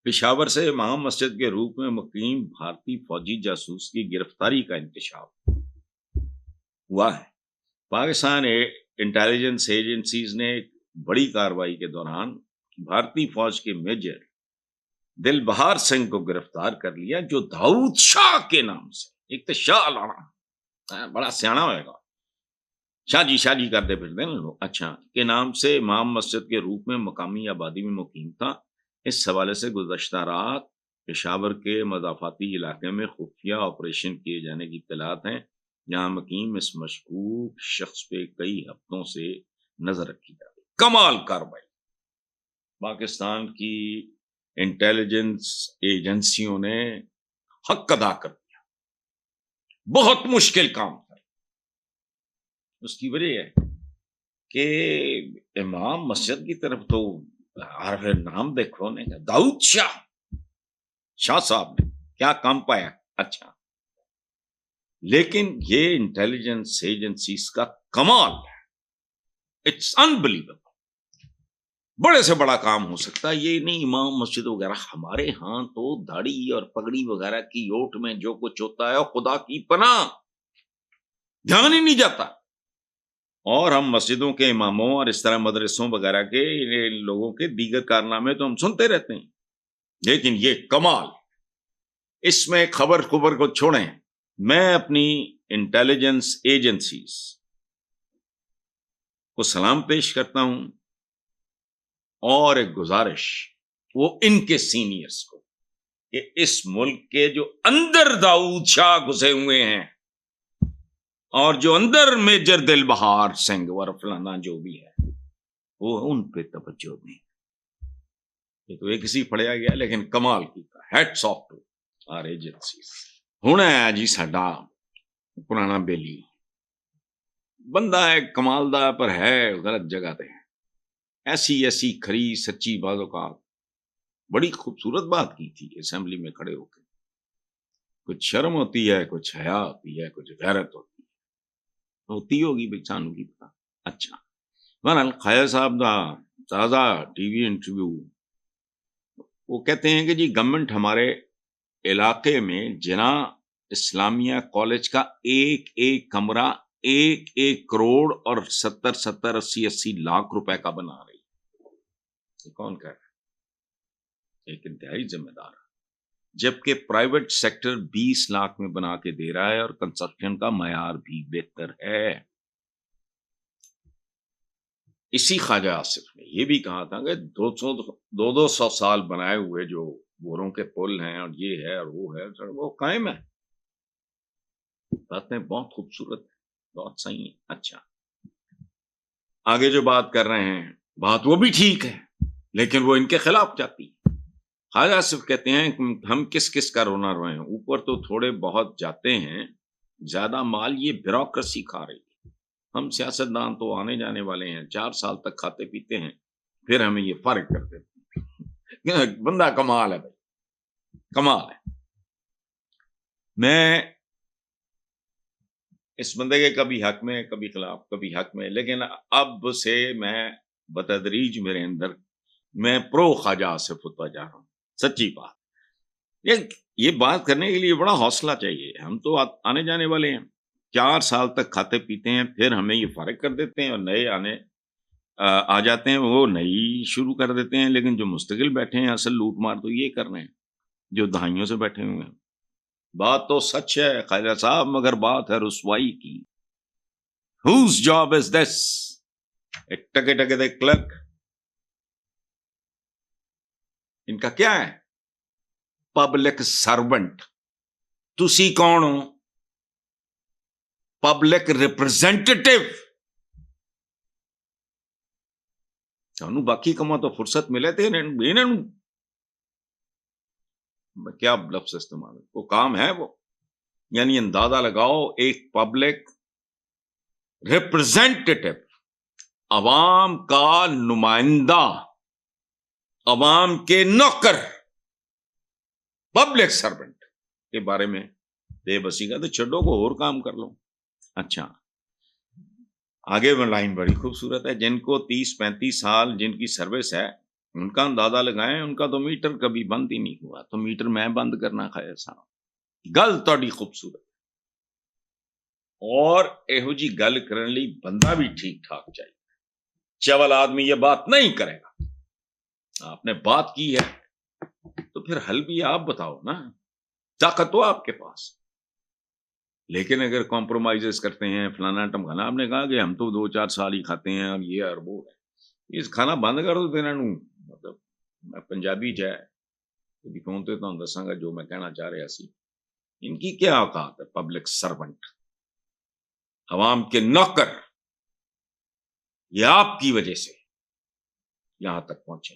پشاور سے امام مسجد کے روپ میں مقیم بھارتی فوجی جاسوس کی گرفتاری کا انکشاف ہوا ہے۔ پاکستان انٹیلیجنس ایجنسیز نے ایک بڑی کارروائی کے دوران بھارتی فوج کے میجر دل بہار سنگھ کو گرفتار کر لیا، جو داؤد شاہ کے نام سے، ایک تو شاہ لانا بڑا سیاح ہوئے گا، شاہ جی کرتے پھرتے نا لوگ، اچھا کے نام سے امام مسجد کے روپ میں مقامی آبادی میں مقیم تھا۔ اس حوالے سے گزشتہ رات پشاور کے مضافاتی علاقے میں خفیہ آپریشن کیے جانے کی اطلاعات ہیں، جہاں مقیم اس مشکوک شخص پہ کئی ہفتوں سے نظر رکھی جا رہی۔ کمال کارروائی، پاکستان کی انٹیلیجنس ایجنسیوں نے حق ادا کر دیا، بہت مشکل کام تھا۔ اس کی وجہ ہے کہ امام مسجد کی طرف تو نام دیکھو نے داؤد شاہ صاحب نے کیا کام پایا، اچھا، لیکن یہ انٹیلیجنس ایجنسیز کا کمال ہے، اٹس انبلیویبل۔ بڑے سے بڑا کام ہو سکتا ہے، یہ نہیں امام مسجد وغیرہ، ہمارے ہاں تو داڑھی اور پگڑی وغیرہ کی اوٹ میں جو کچھ ہوتا ہے خدا کی پناہ دھیان ہی نہیں جاتا، اور ہم مسجدوں کے اماموں اور اس طرح مدرسوں وغیرہ کے لوگوں کے دیگر کارنامے تو ہم سنتے رہتے ہیں، لیکن یہ کمال، اس میں خبر کو چھوڑیں، میں اپنی انٹیلیجنس ایجنسیز کو سلام پیش کرتا ہوں، اور ایک گزارش وہ ان کے سینئرز کو کہ اس ملک کے جو اندر داؤد شاہ گھسے ہوئے ہیں اور جو اندر میجر دل بہار سنگھ اور فلانا جو بھی ہے، وہ ان پہ توجہ نہیں، یہ تو ایک کسی پڑھیا گیا، لیکن کمال کی hats off to our agencies. ہوں ہے جی ساڈا پرانا بیلی بندہ ہے، کمال دا، پر ہے غلط جگہ تے، ایسی کھری سچی بعض اوقات بڑی خوبصورت بات کی تھی اسمبلی میں کھڑے ہو کے، کچھ شرم ہوتی ہے، کچھ حیا ہوتی ہے، کچھ غیرت ہوتی ہوگی بھائی، سانو کی پتا۔ اچھا، بہرحال خیر صاحب دا تازہ ٹی وی انٹرویو، وہ کہتے ہیں کہ جی گورنمنٹ ہمارے علاقے میں جنا اسلامیہ کالج کا ایک کمرہ 1 کروڑ اور 70-80 لاکھ روپے کا بنا رہی ہے۔ یہ کون کہہ رہا ہے؟ ایک انتہائی ذمہ دار، جبکہ پرائیویٹ سیکٹر 20 لاکھ میں بنا کے دے رہا ہے، اور کنسٹرکشن کا معیار بھی بہتر ہے۔ اسی خواجہ آصف نے یہ بھی کہا تھا کہ 200 سال بنائے ہوئے جو بوروں کے پل ہیں اور یہ ہے اور وہ ہے، وہ قائم ہے۔ باتیں بہت خوبصورت ہے، بہت صحیح ہے۔ اچھا، آگے جو بات کر رہے ہیں، بات وہ بھی ٹھیک ہے، لیکن وہ ان کے خلاف جاتی ہے۔ خواجہ آصف کہتے ہیں ہم کس کا رونا روئے ہیں، اوپر تو تھوڑے بہت جاتے ہیں، زیادہ مال یہ بیوروکریسی کھا رہی ہے۔ ہم سیاستدان تو آنے جانے والے ہیں، 4 سال تک کھاتے پیتے ہیں، پھر ہمیں یہ فرق کر دیتے ہیں۔ بندہ کمال ہے بھائی، کمال ہے۔ میں اس بندے کے کبھی حق میں، کبھی خلاف، کبھی حق میں، لیکن اب سے میں بتدریج میرے اندر میں پرو خواجہ آصف ہوتا جا رہا ہوں۔ سچی بات، یہ بات کرنے کے لیے بڑا حوصلہ چاہیے۔ ہم تو آنے جانے والے ہیں، 4 سال تک کھاتے پیتے ہیں، پھر ہمیں یہ فارغ کر دیتے ہیں، اور نئے آ جاتے ہیں، وہ نئی شروع کر دیتے ہیں، لیکن جو مستقل بیٹھے ہیں اصل لوٹ مار تو یہ کر رہے ہیں جو دہائیوں سے بیٹھے ہوئے ہیں۔ بات تو سچ ہے خواجہ صاحب، مگر بات ہے رسوائی کی۔ Whose job is this؟ ایک ٹکے دے کلرک، ان کا کیا ہے؟ Public servant. تسی کون ہو؟ پبلک ریپرزینٹیٹیو۔ سانو باقی کما تو فرصت ملے تھے، کیا لفظ استعمال ہے، وہ کام ہے وہ، یعنی اندازہ لگاؤ، ایک پبلک ریپرزینٹیٹیو، عوام کا نمائندہ، عوام کے نوکر، پبلک سرونٹ کے بارے میں بے بسی کا تو چھڈو کو اور کام کر لو۔ اچھا، آگے وہ لائن بڑی خوبصورت ہے، جن کو 30-35 سال جن کی سروس ہے، ان کا اندازہ لگائیں, ان کا تو میٹر کبھی بند ہی نہیں ہوا, تو میٹر میں بند کرنا خیر صاحب گل تہاڈی خوبصورت, اور یہو جی گل کرنے لئی بندہ بھی ٹھیک ٹھاک چاہیے. چول آدمی یہ بات نہیں کرے گا. آپ نے بات کی ہے تو پھر حل بھی آپ بتاؤ نا, طاقت تو آپ کے پاس. لیکن اگر کمپرومائز کرتے ہیں فلانا ٹمکانا, آپ نے کہا کہ ہم تو 2-4 سال ہی کھاتے ہیں اور یہ اور وہ ہے, اس کھانا بند کر دو دینا نو. مطلب میں پنجابی جائے کبھی کہتے تو دساں گا جو میں کہنا چاہ رہا سی. ان کی کیا اوقات ہے, پبلک سرونٹ, عوام کے نوکر, یہ آپ کی وجہ سے یہاں تک پہنچے.